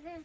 Tiens.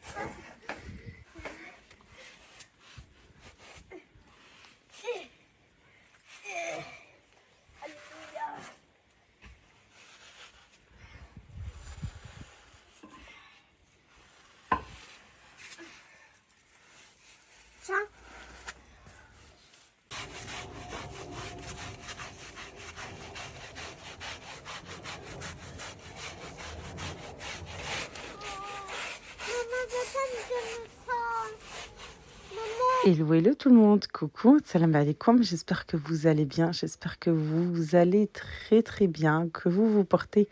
Hello tout le monde, coucou, salam alaikum, j'espère que vous allez bien, j'espère que vous allez très bien, que vous vous portez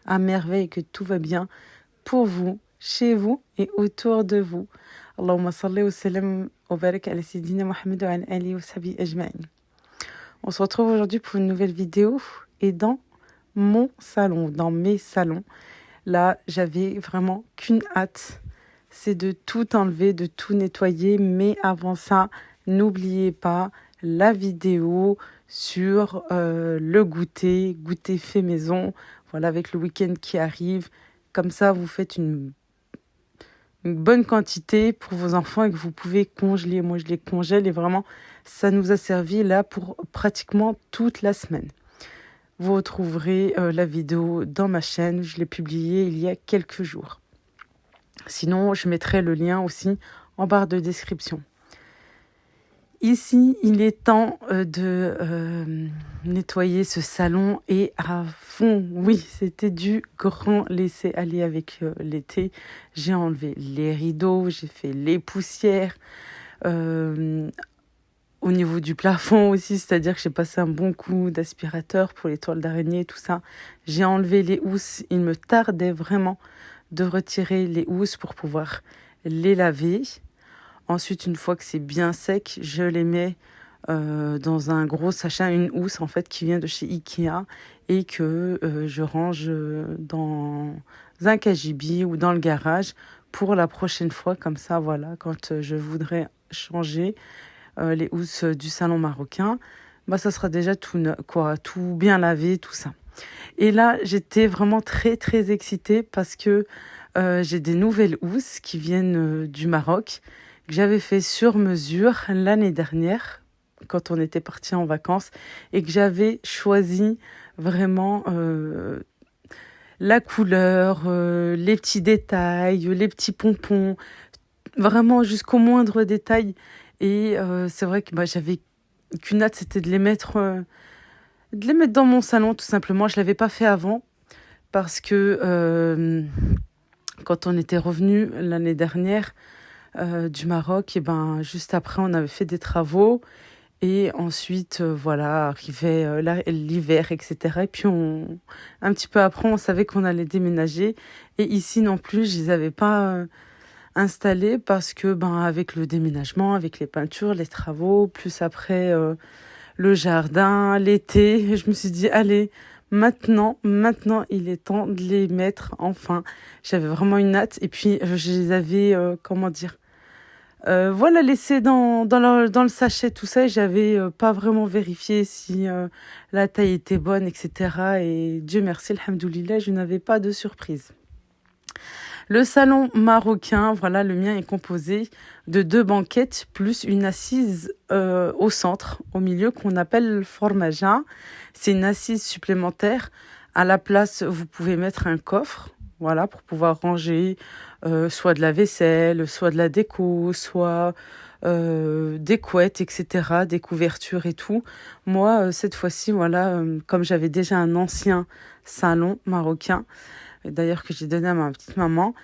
à merveille, que tout va bien pour vous, chez vous et autour de vous. Allahumma salli wa sallam wa barak ala sayyidina Muhammad wa ala alihi wa sahbihi ajma'in. On se retrouve aujourd'hui pour une nouvelle vidéo et dans mon salon, dans mes salons. Là, j'avais vraiment qu'une hâte, c'est de tout enlever, de tout nettoyer. Mais avant ça, n'oubliez pas la vidéo sur le goûter fait maison. Voilà, avec le week-end qui arrive. Comme ça, vous faites une bonne quantité pour vos enfants et que vous pouvez congeler. Moi, je les congèle et vraiment, ça nous a servi là pour pratiquement toute la semaine. Vous retrouverez la vidéo dans ma chaîne. Je l'ai publiée il y a quelques jours. Sinon, je mettrai le lien aussi en barre de description. Ici, il est temps de nettoyer ce salon et à fond. Oui, c'était du grand laisser-aller avec l'été. J'ai enlevé les rideaux, j'ai fait les poussières. Au niveau du plafond aussi, c'est-à-dire que j'ai passé un bon coup d'aspirateur pour les toiles d'araignée, tout ça. J'ai enlevé les housses. Il me tardait vraiment de retirer les housses pour pouvoir les laver. Ensuite, une fois que c'est bien sec, je les mets dans un gros sachet, une housse en fait qui vient de chez Ikea et que je range dans un cagibi ou dans le garage pour la prochaine fois. Comme ça, voilà, quand je voudrais changer les housses du salon marocain, bah, ça sera déjà tout bien lavé, tout ça. Et là, j'étais vraiment très excitée parce que j'ai des nouvelles housses qui viennent du Maroc, que j'avais fait sur mesure l'année dernière, quand on était partis en vacances, et que j'avais choisi vraiment la couleur, les petits détails, les petits pompons, vraiment jusqu'au moindre détail. Et c'est vrai que j'avais qu'une hâte, c'était de les mettre dans mon salon, tout simplement. Je ne l'avais pas fait avant parce que quand on était revenu l'année dernière du Maroc, et juste après, on avait fait des travaux. Et ensuite, voilà, arrivait l'hiver, etc. Et puis, un petit peu après, on savait qu'on allait déménager. Et ici non plus, je ne les avais pas installés parce que, avec le déménagement, avec les peintures, les travaux, plus après le jardin, l'été, je me suis dit, allez, maintenant, il est temps de les mettre enfin. J'avais vraiment une hâte. Et puis, je les avais, voilà, laissés dans le sachet, tout ça. Et j'avais pas vraiment vérifié si la taille était bonne, etc. Et Dieu merci, alhamdoulilah, je n'avais pas de surprise. Le salon marocain, voilà, le mien est composé de 2 banquettes plus une assise au centre, au milieu, qu'on appelle formaja. C'est une assise supplémentaire. À la place, vous pouvez mettre un coffre, voilà, pour pouvoir ranger soit de la vaisselle, soit de la déco, soit des couettes, etc., des couvertures et tout. Moi, cette fois-ci, voilà, comme j'avais déjà un ancien salon marocain, d'ailleurs que j'ai donné à ma petite maman,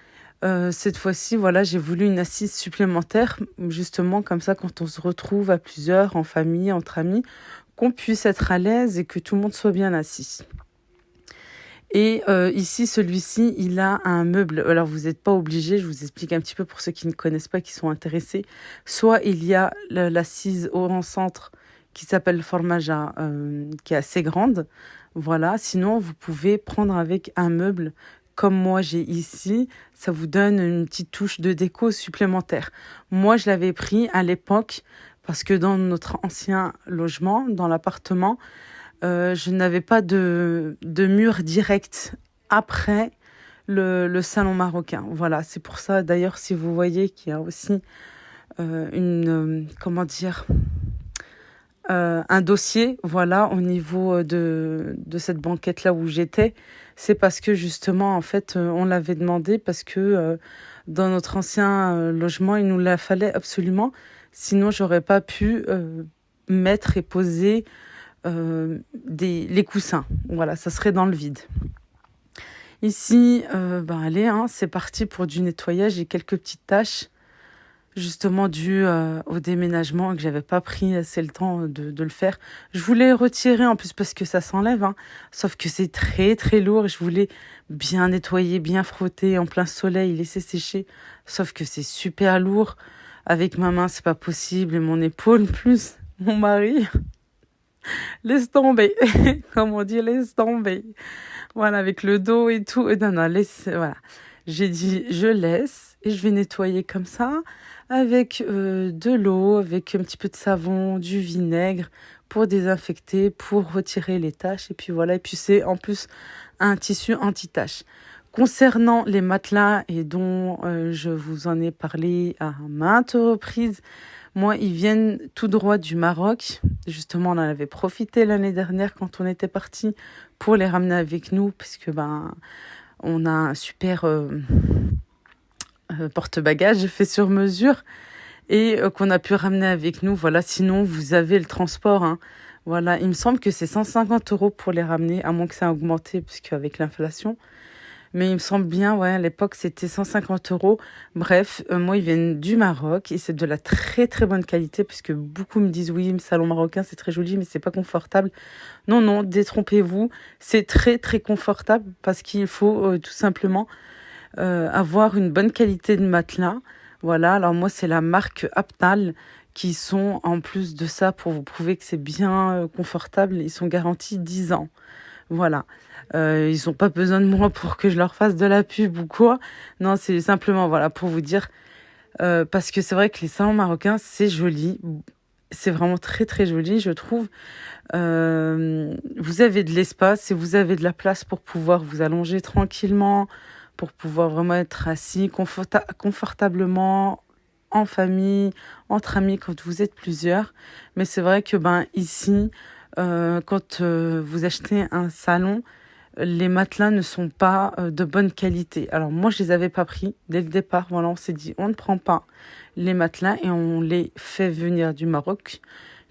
cette fois-ci, voilà, j'ai voulu une assise supplémentaire, justement comme ça, quand on se retrouve à plusieurs, en famille, entre amis, qu'on puisse être à l'aise et que tout le monde soit bien assis. Et ici, celui-ci, il a un meuble. Alors, vous n'êtes pas obligé, je vous explique un petit peu pour ceux qui ne connaissent pas, qui sont intéressés. Soit il y a l'assise au centre qui s'appelle Formaja, qui est assez grande. Voilà, sinon, vous pouvez prendre avec un meuble comme moi j'ai ici. Ça vous donne une petite touche de déco supplémentaire. Moi, je l'avais pris à l'époque parce que dans notre ancien logement, dans l'appartement, je n'avais pas de mur direct après le salon marocain. Voilà, c'est pour ça d'ailleurs si vous voyez qu'il y a aussi comment dire, un dossier, voilà, au niveau de cette banquette-là où j'étais, c'est parce que justement, en fait, on l'avait demandé parce que dans notre ancien logement, il nous la fallait absolument. Sinon, j'aurais pas pu mettre et poser les coussins. Voilà, ça serait dans le vide. Ici, allez, hein, c'est parti pour du nettoyage. J'ai quelques petites tâches, justement dues au déménagement, et que j'avais pas pris assez le temps de le faire. Je voulais retirer en plus parce que ça s'enlève, hein, sauf que c'est très très lourd. Je voulais bien nettoyer, bien frotter en plein soleil, laisser sécher. Sauf que c'est super lourd. Avec ma main, c'est pas possible. Et mon épaule, plus mon mari, laisse tomber. Comme on dit, laisse tomber. Voilà, avec le dos et tout. Non, non, laisse, voilà. J'ai dit, je laisse et je vais nettoyer comme ça, avec de l'eau, avec un petit peu de savon, du vinaigre, pour désinfecter, pour retirer les taches. Et puis voilà, et puis c'est en plus un tissu anti-taches. Concernant les matelas, et dont je vous en ai parlé à maintes reprises, moi, ils viennent tout droit du Maroc. Justement, on en avait profité l'année dernière quand on était parti pour les ramener avec nous, puisque on a un super porte-bagages fait sur mesure et qu'on a pu ramener avec nous. Voilà, sinon vous avez le transport, hein. Voilà, il me semble que c'est 150 € pour les ramener, à moins que ça a augmenté, puisque avec l'inflation. Mais il me semble bien, ouais, à l'époque, c'était 150 €. Bref, moi, ils viennent du Maroc et c'est de la très, très bonne qualité, puisque beaucoup me disent, oui, le salon marocain, c'est très joli, mais c'est pas confortable. Non, non, détrompez-vous. C'est très, très confortable parce qu'il faut tout simplement avoir une bonne qualité de matelas. Voilà, alors moi, c'est la marque Aptal qui sont, en plus de ça, pour vous prouver que c'est bien confortable, ils sont garantis 10 ans. Voilà. Ils n'ont pas besoin de moi pour que je leur fasse de la pub ou quoi. Non, c'est simplement voilà pour vous dire. Parce que c'est vrai que les salons marocains, c'est joli. C'est vraiment très très joli, je trouve. Vous avez de l'espace et vous avez de la place pour pouvoir vous allonger tranquillement, pour pouvoir vraiment être assis confortablement en famille, entre amis, quand vous êtes plusieurs. Mais c'est vrai que ici, quand vous achetez un salon, les matelas ne sont pas de bonne qualité. Alors moi, je les avais pas pris dès le départ. Voilà, on s'est dit, on ne prend pas les matelas et on les fait venir du Maroc.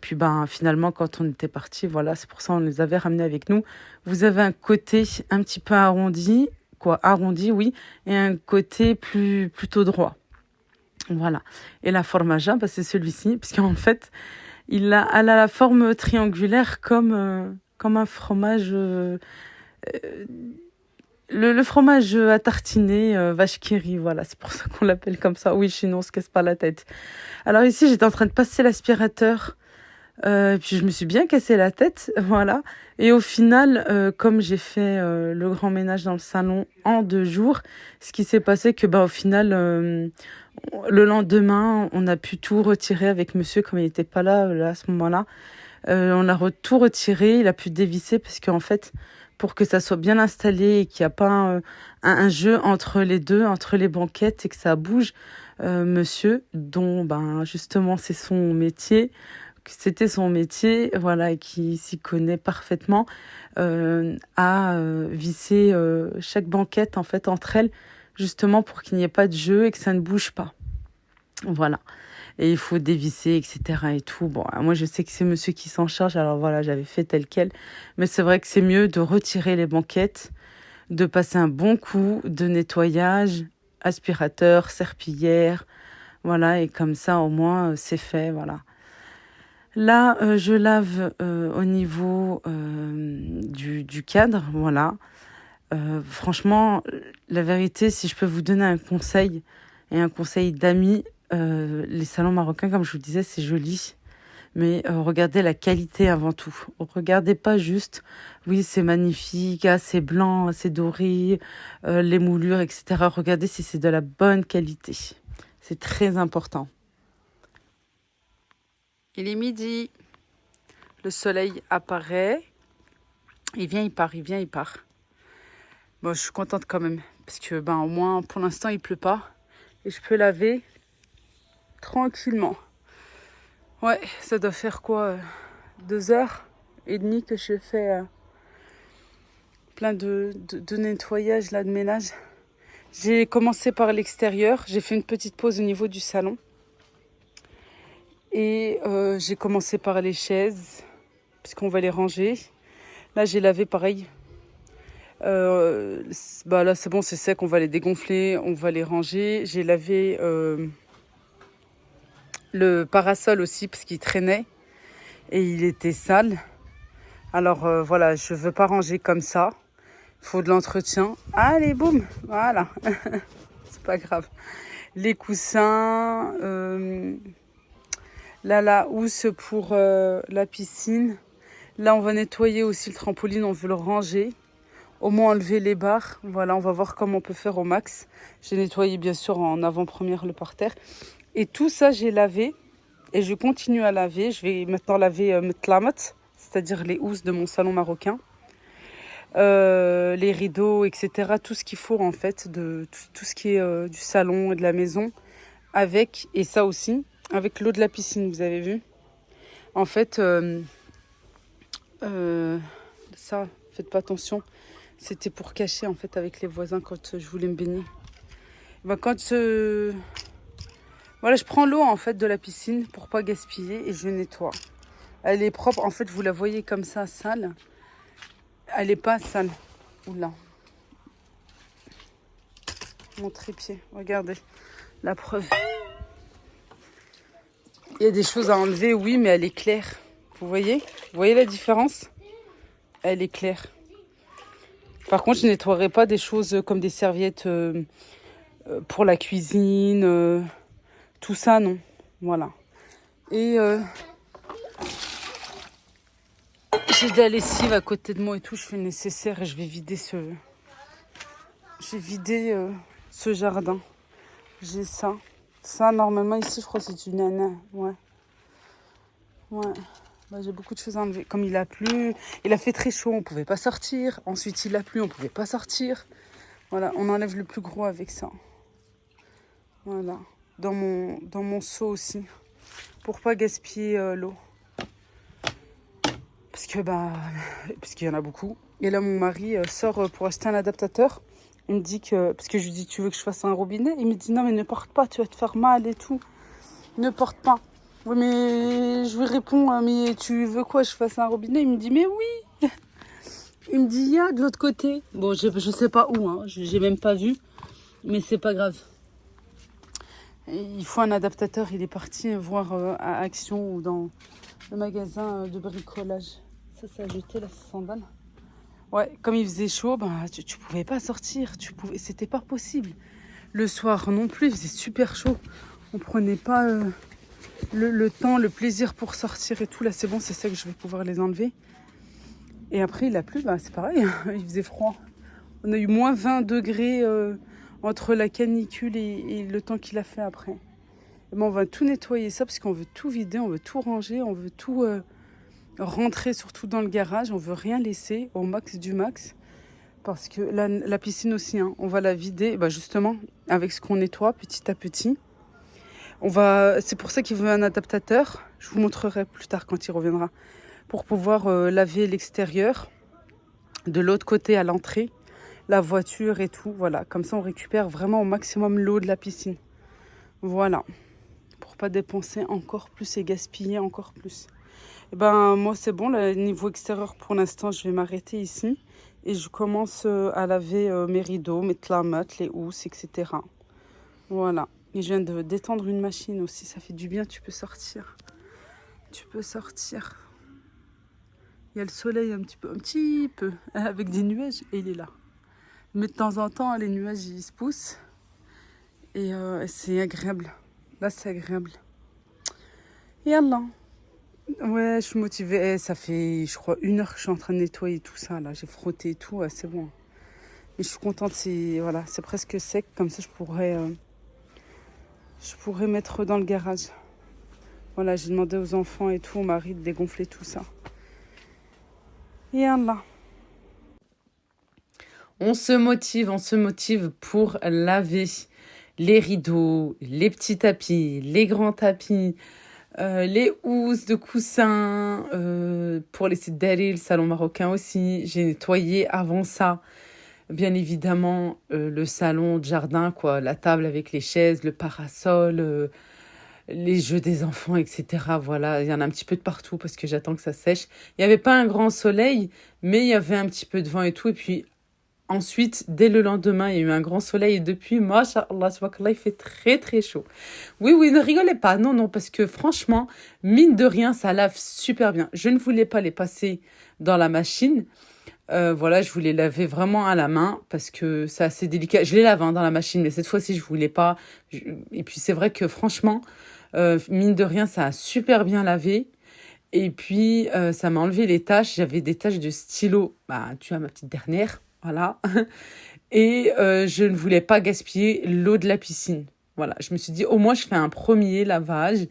Puis finalement, quand on était parti, voilà, c'est pour ça on les avait ramenés avec nous. Vous avez un côté un petit peu arrondi, oui, et un côté plutôt droit. Voilà. Et la formaja, c'est celui-ci, puisqu'en fait, elle a la forme triangulaire comme un fromage. Le fromage à tartiner, vache qui rit, voilà, c'est pour ça qu'on l'appelle comme ça. Oui, chez nous, on se casse pas la tête. Alors ici, j'étais en train de passer l'aspirateur, puis je me suis bien cassé la tête, voilà. Et au final, comme j'ai fait le grand ménage dans le salon en 2 jours, ce qui s'est passé que au final, le lendemain, on a pu tout retirer avec monsieur, comme il n'était pas là à ce moment-là. On a tout retiré, il a pu dévisser parce qu'en fait, pour que ça soit bien installé et qu'il n'y a pas un jeu entre les deux, entre les banquettes et que ça bouge, monsieur, dont justement c'est son métier, c'était son métier, voilà, et qui s'y connaît parfaitement, a vissé chaque banquette en fait entre elles, justement pour qu'il n'y ait pas de jeu et que ça ne bouge pas. Voilà. Et il faut dévisser, etc. et tout. Bon, moi, je sais que c'est monsieur qui s'en charge. Alors voilà, j'avais fait tel quel. Mais c'est vrai que c'est mieux de retirer les banquettes, de passer un bon coup de nettoyage, aspirateur, serpillière. Voilà, et comme ça, au moins, c'est fait. Voilà. Là, je lave au niveau du cadre. Voilà. Franchement, la vérité, si je peux vous donner un conseil, et un conseil d'amis, les salons marocains, comme je vous disais, c'est joli. Mais regardez la qualité avant tout. Regardez pas juste, oui, c'est magnifique, c'est blanc, c'est doré, les moulures, etc. Regardez si c'est de la bonne qualité. C'est très important. Il est midi. Le soleil apparaît. Il vient, il part, il vient, il part. Bon, je suis contente quand même, Parce que au moins pour l'instant il pleut pas. Et je peux laver tranquillement. Ouais, ça doit faire quoi 2h30 que je fais plein de nettoyage là, de ménage. J'ai commencé par l'extérieur. J'ai fait une petite pause au niveau du salon. Et j'ai commencé par les chaises, puisqu'on va les ranger. Là, j'ai lavé pareil. Là, c'est bon, c'est sec. On va les dégonfler, on va les ranger. J'ai lavé le parasol aussi, parce qu'il traînait. Et il était sale. Alors voilà, je veux pas ranger comme ça. Il faut de l'entretien. Allez, boum, voilà. C'est pas grave. Les coussins, la housse pour la piscine. Là, on va nettoyer aussi le trampoline, on veut le ranger. Au moins enlever les barres. Voilà, on va voir comment on peut faire au max. J'ai nettoyé bien sûr en avant-première le parterre. Et tout ça, j'ai lavé. Et je continue à laver. Je vais maintenant laver metlamat, c'est-à-dire les housses de mon salon marocain. Les rideaux, etc. Tout ce qu'il faut en fait, de tout ce qui est du salon et de la maison. Avec, et ça aussi, avec l'eau de la piscine, vous avez vu. En fait, ça, faites pas attention. C'était pour cacher en fait avec les voisins quand je voulais me baigner. Voilà, je prends l'eau en fait de la piscine pour pas gaspiller et je nettoie. Elle est propre. En fait, vous la voyez comme ça, sale. Elle est pas sale. Oula. Mon trépied, regardez. La preuve. Il y a des choses à enlever, oui, mais elle est claire. Vous voyez la différence? Elle est claire. Par contre, je nettoierai pas des choses comme des serviettes pour la cuisine. Tout ça, non. Voilà. Et j'ai de la lessive à côté de moi et tout. Je fais le nécessaire et je vais vider ce jardin. J'ai ça. Ça, normalement, ici, je crois que c'est une nana. Ouais. J'ai beaucoup de choses à enlever. Comme il a plu, il a fait très chaud, on ne pouvait pas sortir. Ensuite, il a plu, on ne pouvait pas sortir. Voilà, on enlève le plus gros avec ça. Voilà. Dans mon seau aussi. Pour pas gaspiller l'eau. Parce qu'il y en a beaucoup. Et là, mon mari sort pour acheter un adaptateur. Il me dit que... Parce que je lui dis, tu veux que je fasse un robinet? Il me dit, non, mais ne porte pas, tu vas te faire mal et tout. Ne porte pas. Oui, mais je lui réponds, mais tu veux quoi, je fasse un robinet? Il me dit, mais oui. Il me dit, il y a de l'autre côté. Bon, je sais pas où, hein. J'ai même pas vu. Mais c'est pas grave. Et il faut un adaptateur. Il est parti voir à Action ou dans le magasin de bricolage. Ça a jeté la sandale. Ouais, comme il faisait chaud, tu pouvais pas sortir. C'était pas possible. Le soir non plus, il faisait super chaud. On prenait pas le temps, le plaisir pour sortir et tout. Là, c'est bon, c'est ça que je vais pouvoir les enlever. Et après, il a plu, c'est pareil. Il faisait froid. On a eu moins 20 degrés entre la canicule et le temps qu'il a fait après. Et on va tout nettoyer ça parce qu'on veut tout vider, on veut tout ranger, on veut tout rentrer surtout dans le garage. On veut rien laisser au max du max. Parce que la piscine aussi, hein, on va la vider justement avec ce qu'on nettoie petit à petit. C'est pour ça qu'il veut un adaptateur. Je vous montrerai plus tard quand il reviendra. Pour pouvoir laver l'extérieur. De l'autre côté à l'entrée. La voiture et tout. Voilà. Comme ça, on récupère vraiment au maximum l'eau de la piscine. Voilà. Pour pas dépenser encore plus et gaspiller encore plus. Et moi, c'est bon. Là, niveau extérieur, pour l'instant, je vais m'arrêter ici. Et je commence à laver mes rideaux, mes tlamottes, les housses, etc. Voilà. Et je viens de détendre une machine aussi. Ça fait du bien, tu peux sortir. Tu peux sortir. Il y a le soleil un petit peu, avec des nuages, et il est là. Mais de temps en temps, les nuages, ils se poussent. Et c'est agréable. Là, c'est agréable. Et Allah. Ouais, je suis motivée. Ça fait, je crois, 1 heure que je suis en train de nettoyer tout ça. Là, j'ai frotté et tout. C'est bon. Mais je suis contente. C'est presque sec. Comme ça, je pourrais mettre dans le garage. Voilà, j'ai demandé aux enfants et tout, au mari, de dégonfler tout ça. Et Allah. on se motive pour laver les rideaux, les petits tapis, les grands tapis, les housses de coussins, pour les sidari, le salon marocain aussi. J'ai nettoyé avant ça, bien évidemment, le salon de jardin, quoi, la table avec les chaises, le parasol, les jeux des enfants, etc. Voilà, il y en a un petit peu de partout parce que j'attends que ça sèche. Il n'y avait pas un grand soleil, mais il y avait un petit peu de vent et tout. Et puis ensuite, dès le lendemain, il y a eu un grand soleil et depuis, machallah, tabarakallah, il fait très très chaud. Oui, oui, ne rigolez pas. Non, non, parce que franchement, mine de rien, ça lave super bien. Je ne voulais pas les passer dans la machine. Voilà, je voulais laver vraiment à la main parce que c'est assez délicat. Je les lave hein, dans la machine, mais cette fois-ci, je voulais pas. Et puis, c'est vrai que franchement, mine de rien, ça a super bien lavé. Et puis, ça m'a enlevé les taches. J'avais des taches de stylo. Bah, tu as ma petite dernière. Voilà. Et je ne voulais pas gaspiller l'eau de la piscine. Voilà. Je me suis dit, au moins, je fais un premier lavage.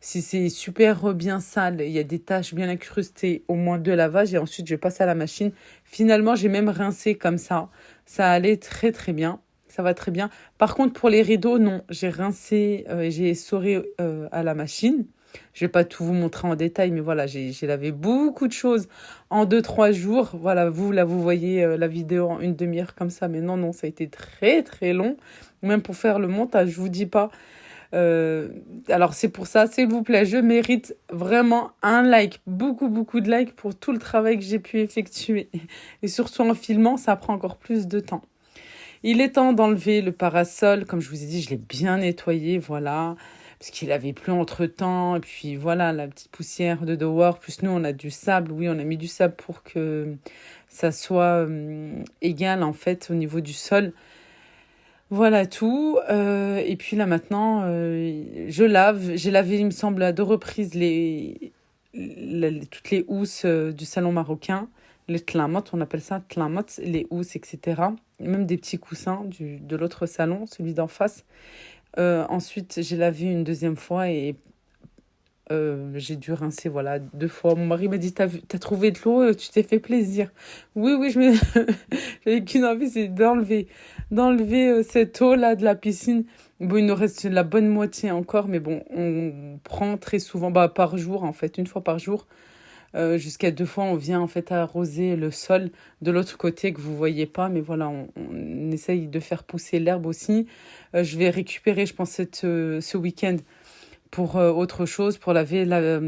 Si c'est super bien sale, il y a des taches bien incrustées, au moins deux lavages. Et ensuite, je passe à la machine. Finalement, j'ai même rincé comme ça. Ça allait très, très bien. Ça va très bien. Par contre, pour les rideaux, non. J'ai rincé, j'ai essoré à la machine. Je vais pas tout vous montrer en détail, mais voilà, j'ai lavé beaucoup de choses en 2, 3 jours. Voilà, vous, là, vous voyez la vidéo en une demi-heure comme ça, mais non, non, ça a été très, très long. Même pour faire le montage, je vous dis pas. Euh, alors, c'est pour ça, s'il vous plaît, je mérite vraiment un like, beaucoup, beaucoup de likes pour tout le travail que j'ai pu effectuer. Et surtout en filmant, ça prend encore plus de temps. Il est temps d'enlever le parasol. Comme je vous ai dit, je l'ai bien nettoyé, voilà. Parce qu'il avait plu entre-temps. Et puis voilà, la petite poussière de dehors. Plus nous, on a du sable. Oui, on a mis du sable pour que ça soit égal, en fait, au niveau du sol. Voilà tout. Et puis là, maintenant, je lave. J'ai lavé, il me semble, à 2 reprises toutes les housses du salon marocain. Les tlamot, on appelle ça tlamot, les housses, etc. Même des petits coussins de l'autre salon, celui d'en face. Ensuite, j'ai lavé une deuxième fois et j'ai dû rincer, voilà, 2 fois. Mon mari m'a dit, t'as trouvé de l'eau, tu t'es fait plaisir. Oui, oui, j'avais qu'une envie, c'est d'enlever cette eau-là de la piscine. Bon, il nous reste la bonne moitié encore, mais bon, on prend très souvent, bah, par jour, en fait, 1 fois par jour. Jusqu'à 2 fois, on vient en fait arroser le sol de l'autre côté que vous voyez pas, mais voilà, on essaye de faire pousser l'herbe aussi. Je vais récupérer, je pense, ce week-end pour autre chose, pour laver la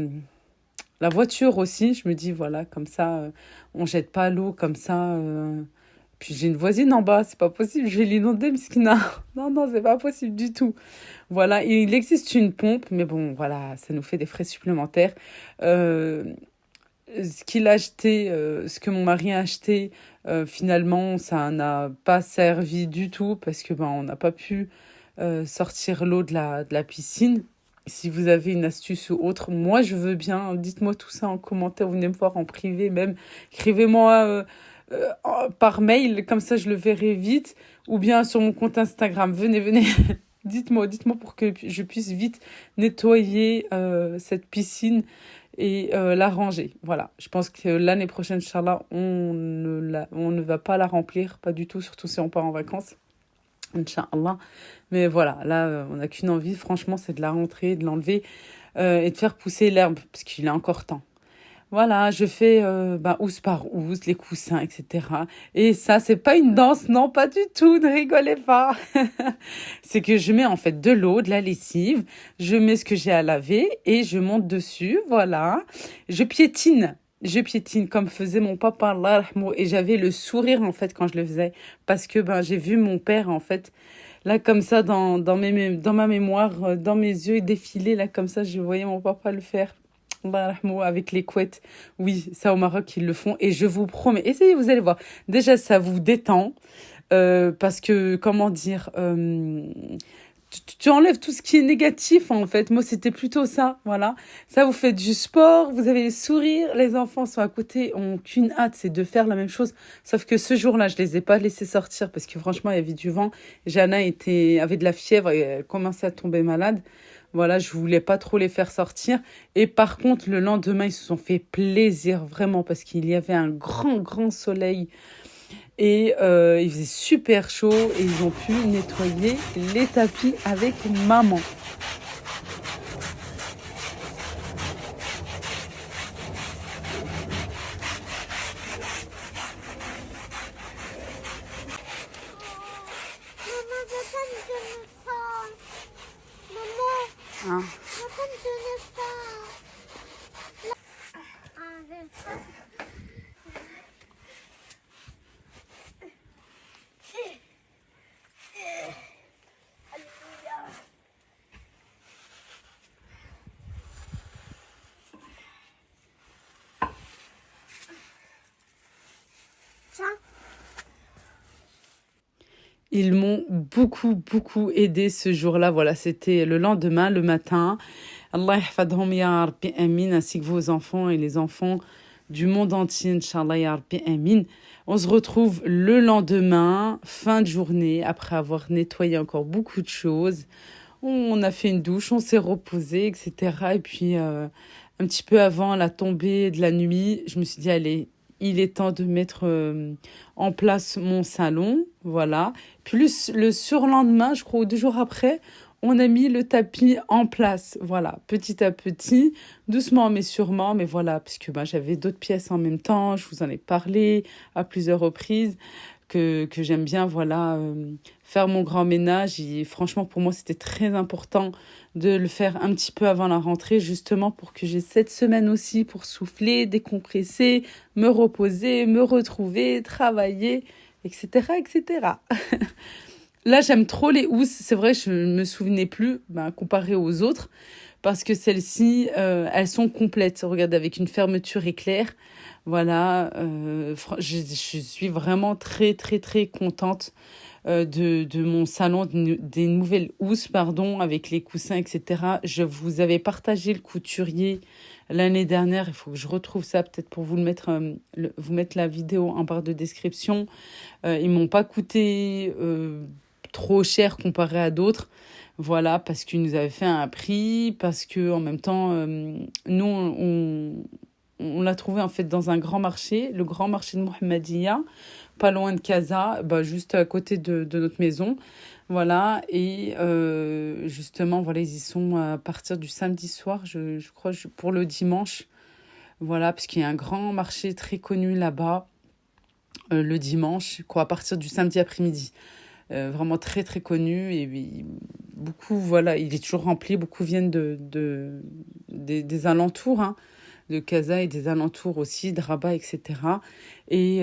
voiture aussi. Je me dis, voilà, comme ça, on jette pas l'eau comme ça. Puis j'ai une voisine en bas, c'est pas possible, je vais l'inonder, Miskina. Non, non, c'est pas possible du tout. Voilà, il existe une pompe, mais bon, voilà, ça nous fait des frais supplémentaires. Euh, ce que mon mari a acheté, finalement, ça n'a pas servi du tout parce que ben, on n'a pas pu sortir l'eau de la piscine. Si vous avez une astuce ou autre, moi je veux bien. Dites-moi tout ça en commentaire, vous venez me voir en privé même. Écrivez-moi par mail, comme ça je le verrai vite. Ou bien sur mon compte Instagram. Venez, venez. Dites-moi pour que je puisse vite nettoyer cette piscine et la ranger. Voilà, je pense que l'année prochaine, Inch'Allah, on ne va pas la remplir, pas du tout, surtout si on part en vacances. Inch'Allah. Mais voilà, là, on n'a qu'une envie, franchement, c'est de la rentrer, de l'enlever et de faire pousser l'herbe, parce qu'il est encore temps. Voilà, je fais housse par housse, les coussins, etc. Et ça, c'est pas une danse, non, pas du tout, ne rigolez pas. C'est que je mets en fait de l'eau, de la lessive, je mets ce que j'ai à laver et je monte dessus, voilà. Je piétine. Je piétine comme faisait mon papa, Allah yarhamou, et j'avais le sourire en fait quand je le faisais parce que ben j'ai vu mon père en fait là comme ça dans ma mémoire, dans mes yeux défiler là comme ça, je voyais mon papa le faire. Allah yarhamou, avec les couettes. Oui, ça au Maroc, ils le font. Et je vous promets, essayez, vous allez voir. Déjà, ça vous détend. Parce que, comment dire, tu enlèves tout ce qui est négatif, en fait. Moi, c'était plutôt ça, voilà. Ça, vous faites du sport, vous avez les sourires, les enfants sont à côté, ont qu'une hâte, c'est de faire la même chose. Sauf que ce jour-là, je les ai pas laissés sortir parce que franchement, il y avait du vent. Jana avait de la fièvre et elle commençait à tomber malade. Voilà, je voulais pas trop les faire sortir. Et par contre, le lendemain, ils se sont fait plaisir vraiment parce qu'il y avait un grand, grand soleil. Et il faisait super chaud et ils ont pu nettoyer les tapis avec maman. Hein. Ils m'ont beaucoup aidé ce jour-là. Voilà, c'était le lendemain, le matin. Allah yahfadhum ya Rabbi Amin, ainsi que vos enfants et les enfants du monde entier, Inch'Allah ya Rabbi Amin. On se retrouve le lendemain, fin de journée, après avoir nettoyé encore beaucoup de choses. On a fait une douche, on s'est reposé, etc. Et puis, un petit peu avant la tombée de la nuit, je me suis dit, allez, il est temps de mettre en place mon salon. Voilà. Puis le surlendemain, je crois, ou 2 jours après, on a mis le tapis en place. Voilà, petit à petit, doucement mais sûrement. Mais voilà, puisque j'avais d'autres pièces en même temps. Je vous en ai parlé à plusieurs reprises que j'aime bien, voilà, faire mon grand ménage. Et franchement, pour moi, c'était très important de le faire un petit peu avant la rentrée, justement pour que j'ai cette semaine aussi pour souffler, décompresser, me reposer, me retrouver, travailler, etc., etc. Là, j'aime trop les housses. C'est vrai, je ne me souvenais plus, comparé aux autres, parce que celles-ci, elles sont complètes. Regarde, avec une fermeture éclair. Voilà, je suis vraiment très contente de mon salon, des nouvelles housses, pardon, avec les coussins, etc. Je vous avais partagé le couturier l'année dernière. Il faut que je retrouve ça, peut-être pour vous vous mettre la vidéo en barre de description. Ils m'ont pas coûté trop cher comparé à d'autres. Voilà, parce qu'ils nous avaient fait un prix, parce que en même temps, nous, on l'a trouvé en fait dans un grand marché, le grand marché de Mohammedia, pas loin de Casa, juste à côté de notre maison. Voilà, et justement, voilà, ils y sont à partir du samedi soir, je crois, pour le dimanche. Voilà, parce qu'il y a un grand marché très connu là-bas, le dimanche, quoi, à partir du samedi après-midi. Vraiment très connu et beaucoup, voilà, il est toujours rempli. Beaucoup viennent des alentours, hein, de Casa et des alentours aussi, de Rabat, etc. Et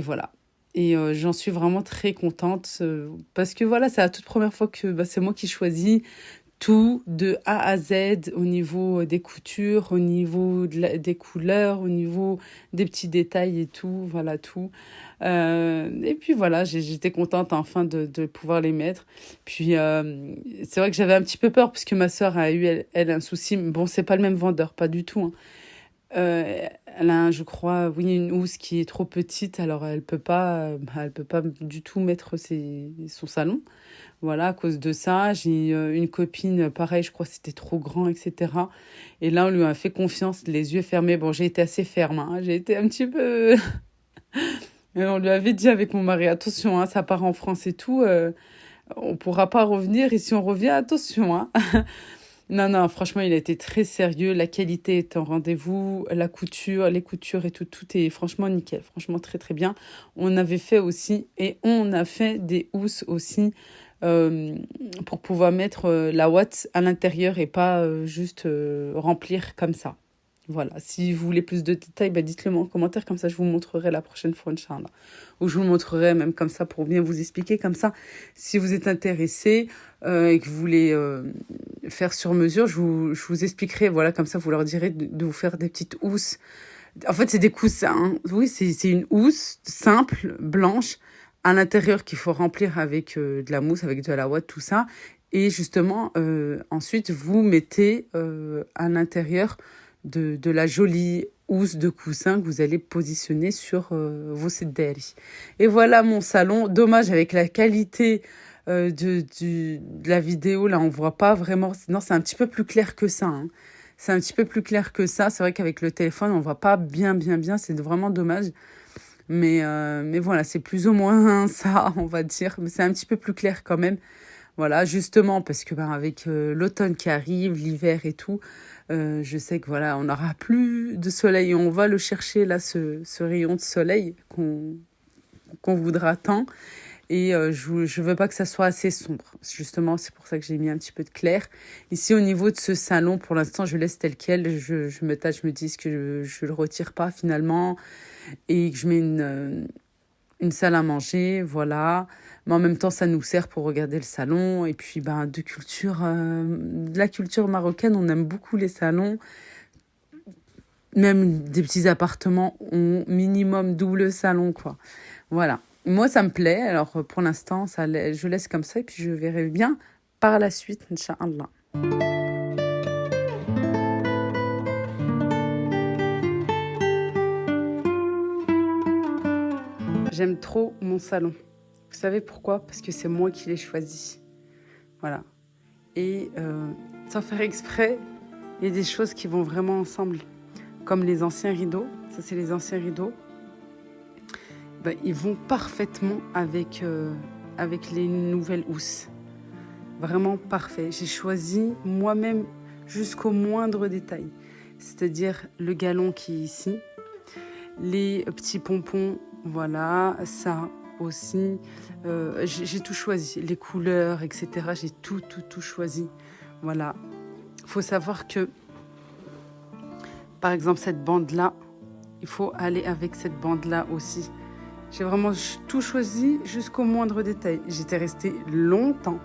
voilà. Et j'en suis vraiment très contente parce que voilà, c'est la toute première fois que c'est moi qui choisis tout de A à Z au niveau des coutures, au niveau des couleurs, au niveau des petits détails et tout, voilà tout. Et puis voilà, j'étais contente enfin de pouvoir les mettre. Puis c'est vrai que j'avais un petit peu peur parce que ma sœur a eu, elle un souci. Bon, c'est pas le même vendeur, pas du tout, hein. Elle a, je crois, oui, une housse qui est trop petite, alors elle peut pas du tout mettre son salon. Voilà, à cause de ça, j'ai une copine, pareil, je crois que c'était trop grand, etc. Et là, on lui a fait confiance, les yeux fermés. Bon, j'ai été assez ferme, hein. J'ai été un petit peu... Et on lui avait dit avec mon mari, attention, hein, ça part en France et tout, on pourra pas revenir. Et si on revient, attention, hein. Non, franchement, il a été très sérieux. La qualité est en rendez-vous. La couture, les coutures et tout est franchement nickel. Franchement, très bien. On avait fait aussi, et on a fait des housses aussi pour pouvoir mettre la ouate à l'intérieur et pas juste remplir comme ça. Voilà, si vous voulez plus de détails, dites-le moi en commentaire, comme ça je vous montrerai la prochaine fois, Inch'Allah. Ou je vous montrerai même comme ça pour bien vous expliquer, comme ça, si vous êtes intéressé et que vous voulez faire sur mesure, je vous expliquerai, voilà, comme ça vous leur direz de vous faire des petites housses. En fait, c'est des coussins, hein. Oui, c'est une housse simple, blanche, à l'intérieur qu'il faut remplir avec de la mousse, avec de la ouate, tout ça. Et justement, ensuite, vous mettez à l'intérieur de la jolie housse de coussin que vous allez positionner sur vos sederi. Et voilà mon salon. Dommage, avec la qualité de la vidéo, là, on voit pas vraiment. Non, c'est un petit peu plus clair que ça, hein. C'est un petit peu plus clair que ça. C'est vrai qu'avec le téléphone, on voit pas bien. C'est vraiment dommage. Mais voilà, c'est plus ou moins ça, on va dire. Mais c'est un petit peu plus clair quand même. Voilà, justement, parce que ben, avec l'automne qui arrive, l'hiver et tout, je sais que voilà, on n'aura plus de soleil et on va le chercher là, ce rayon de soleil qu'on voudra tant. Et je veux pas que ça soit assez sombre. Justement, c'est pour ça que j'ai mis un petit peu de clair. Ici, au niveau de ce salon, pour l'instant, je laisse tel quel. Je me tâche, je me dis que je le retire pas finalement et que je mets une salle à manger, voilà. Mais en même temps, ça nous sert pour regarder le salon. Et puis, ben, de la culture marocaine, on aime beaucoup les salons. Même des petits appartements ont minimum double salon, quoi. Voilà. Moi, ça me plaît. Alors, pour l'instant, je laisse comme ça et puis je verrai bien par la suite, Inch'Allah. J'aime trop mon salon. Vous savez pourquoi? Parce que c'est moi qui l'ai choisi. Voilà. Et sans faire exprès, il y a des choses qui vont vraiment ensemble. Comme les anciens rideaux. Ça, c'est les anciens rideaux. Ben, ils vont parfaitement avec les nouvelles housses. Vraiment parfait. J'ai choisi moi-même jusqu'au moindre détail. C'est-à-dire le galon qui est ici, les petits pompons, voilà, ça aussi. J'ai tout choisi, les couleurs, etc. J'ai tout choisi. Voilà. Il faut savoir que, par exemple, cette bande-là, il faut aller avec cette bande-là aussi. J'ai vraiment tout choisi jusqu'au moindre détail. J'étais restée longtemps,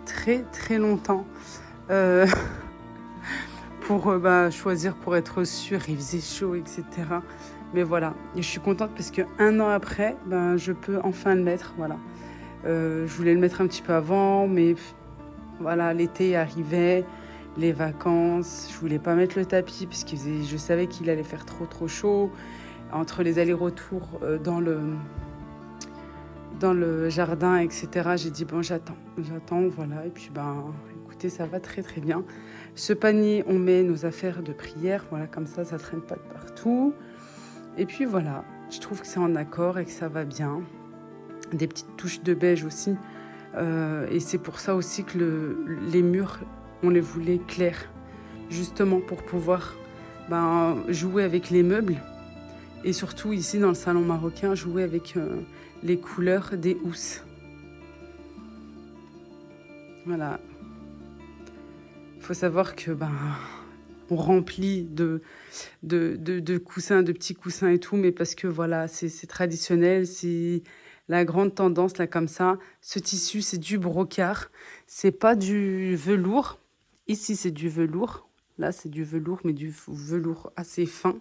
très longtemps, pour choisir, pour être sûre. Il faisait chaud, etc. Mais voilà, et je suis contente parce qu'un an après, je peux enfin le mettre. Voilà. Je voulais le mettre un petit peu avant, mais voilà, l'été arrivait, les vacances. Je voulais pas mettre le tapis parce que je savais qu'il allait faire trop chaud. Entre les allers-retours dans le jardin, etc. J'ai dit, bon, j'attends, voilà. Et puis, écoutez, ça va très bien. Ce panier, on met nos affaires de prière, voilà, comme ça traîne pas de partout. Et puis, voilà, je trouve que c'est en accord et que ça va bien. Des petites touches de beige aussi. Et c'est pour ça aussi que les murs, on les voulait clairs, justement pour pouvoir jouer avec les meubles. Et surtout, ici, dans le salon marocain, jouer avec les couleurs des housses. Voilà. Il faut savoir que on remplit de coussins, de petits coussins et tout, mais parce que voilà, c'est traditionnel, c'est la grande tendance là comme ça. Ce tissu, c'est du brocart, c'est pas du velours. Ici, c'est du velours. Là, c'est du velours, mais du velours assez fin.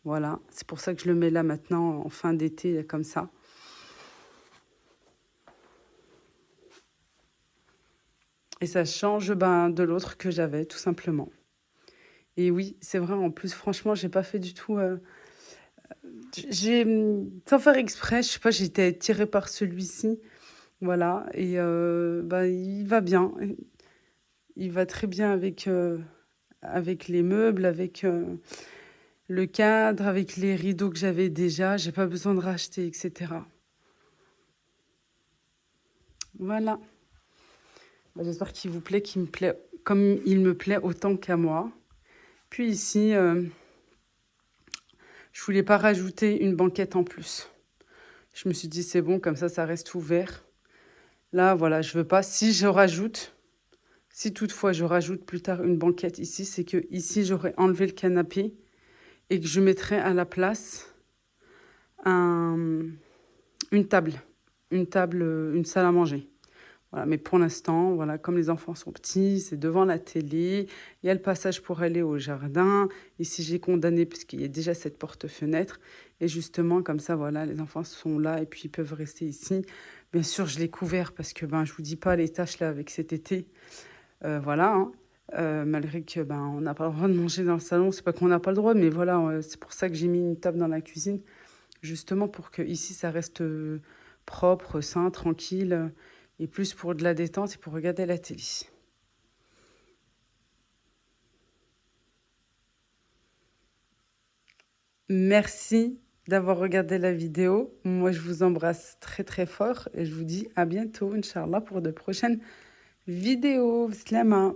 Voilà, c'est pour ça que je le mets là maintenant en fin d'été, comme ça. Et ça change de l'autre que j'avais, tout simplement. Et oui, c'est vrai, en plus, franchement, j'ai pas fait du tout... sans faire exprès, je sais pas, j'ai été attirée par celui-ci. Voilà, et il va bien. Il va très bien avec les meubles, avec le cadre, avec les rideaux que j'avais déjà. J'ai pas besoin de racheter, etc. Voilà. J'espère qu'il vous plaît, qu'il me plaît comme il me plaît autant qu'à moi. Puis ici, je voulais pas rajouter une banquette en plus. Je me suis dit, c'est bon, comme ça reste ouvert. Là, voilà, je veux pas. Si toutefois je rajoute plus tard une banquette ici, c'est que ici, j'aurais enlevé le canapé et que je mettrais à la place une table, une salle à manger. Voilà, mais pour l'instant, voilà, comme les enfants sont petits, c'est devant la télé. Il y a le passage pour aller au jardin. Ici, j'ai condamné puisqu'il y a déjà cette porte-fenêtre. Et justement, comme ça, voilà, les enfants sont là et puis ils peuvent rester ici. Bien sûr, je l'ai couvert parce que je vous dis pas les tâches là avec cet été. Voilà, hein. Malgré que on n'a pas le droit de manger dans le salon, c'est pas qu'on n'a pas le droit, mais voilà, c'est pour ça que j'ai mis une table dans la cuisine, justement pour que ici ça reste propre, sain, tranquille. Et plus pour de la détente et pour regarder la télé. Merci d'avoir regardé la vidéo. Moi, je vous embrasse très très fort et je vous dis à bientôt, Inch'Allah, pour de prochaines vidéos. Slama.